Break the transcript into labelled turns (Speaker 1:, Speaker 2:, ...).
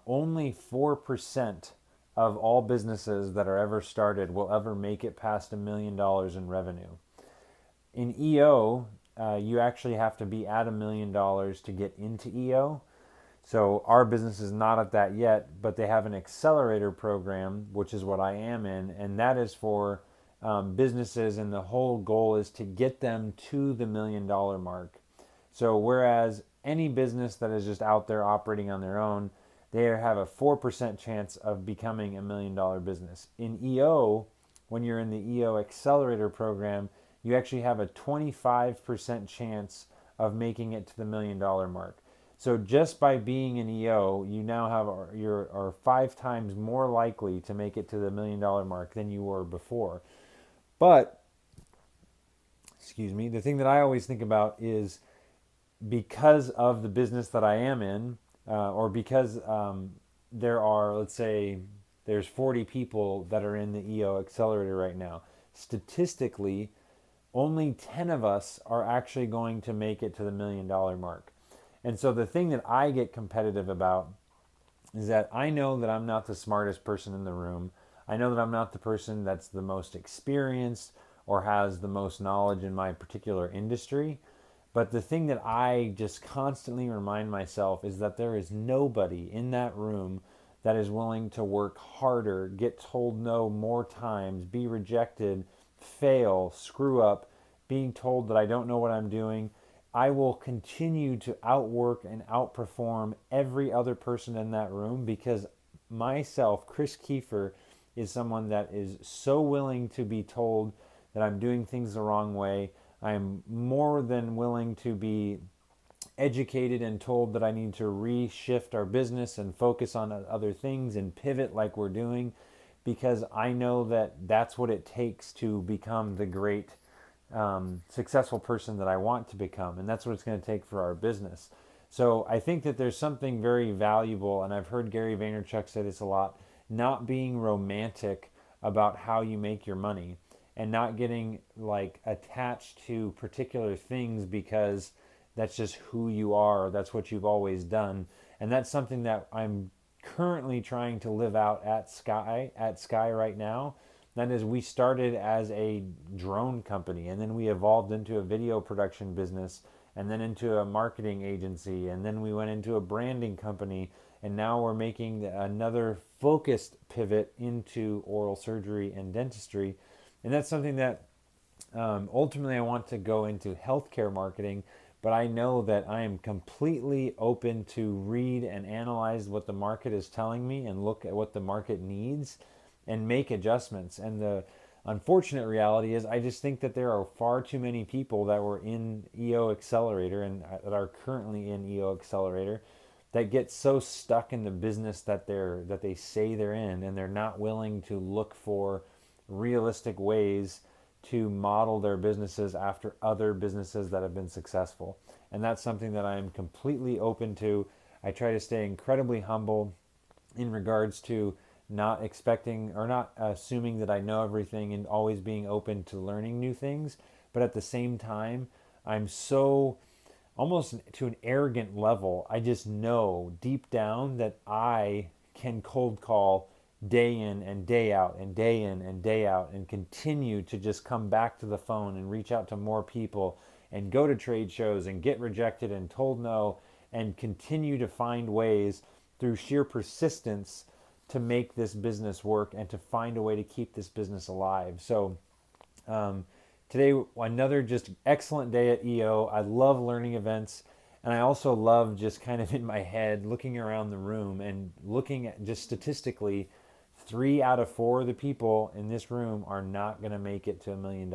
Speaker 1: only 4% of all businesses that are ever started will ever make it past $1 million in revenue. In EO, you actually have to be at $1 million to get into EO. So our business is not at that yet, but they have an accelerator program, which is what I am in, and that is for businesses, and the whole goal is to get them to the $1 million mark. So whereas any business that is just out there operating on their own, they have a 4% chance of becoming $1 million business. In EO, when you're in the EO Accelerator program, you actually have a 25% chance of making it to the $1 million mark. So just by being in EO, you now are 5 times more likely to make it to the $1 million mark than you were before. But, excuse me, the thing that I always think about is, because of the business that I am in, or because there are, let's say, there's 40 people that are in the EO Accelerator right now. Statistically, only 10 of us are actually going to make it to the $1 million mark. And so the thing that I get competitive about is that I know that I'm not the smartest person in the room. I know that I'm not the person that's the most experienced or has the most knowledge in my particular industry. But the thing that I just constantly remind myself is that there is nobody in that room that is willing to work harder, get told no more times, be rejected, fail, screw up, being told that I don't know what I'm doing. I will continue to outwork and outperform every other person in that room, because myself, Chris Kiefer, is someone that is so willing to be told that I'm doing things the wrong way. I am more than willing to be educated and told that I need to reshift our business and focus on other things and pivot like we're doing, because I know that that's what it takes to become the great successful person that I want to become. And that's what it's going to take for our business. So I think that there's something very valuable, and I've heard Gary Vaynerchuk say this a lot, not being romantic about how you make your money, and not getting like attached to particular things because that's just who you are, or that's what you've always done. And that's something that I'm currently trying to live out at SkEye right now. That is, we started as a drone company, and then we evolved into a video production business, and then into a marketing agency, and then we went into a branding company, and now we're making another focused pivot into oral surgery and dentistry. And that's something that ultimately I want to go into healthcare marketing, but I know that I am completely open to read and analyze what the market is telling me and look at what the market needs and make adjustments. And the unfortunate reality is I just think that there are far too many people that were in EO Accelerator and that are currently in EO Accelerator that get so stuck in the business that they say they're in, and they're not willing to look for realistic ways to model their businesses after other businesses that have been successful. And that's something that I am completely open to. I try to stay incredibly humble in regards to not expecting or not assuming that I know everything, and always being open to learning new things. But at the same time, I'm so almost to an arrogant level, I just know deep down that I can cold call day in and day out and day in and day out, and continue to just come back to the phone and reach out to more people and go to trade shows and get rejected and told no, and continue to find ways through sheer persistence to make this business work and to find a way to keep this business alive. So today, another just excellent day at EO. I love learning events, and I also love just kind of in my head looking around the room and looking at just statistically, 3 out of 4 of the people in this room are not going to make it to $1 million.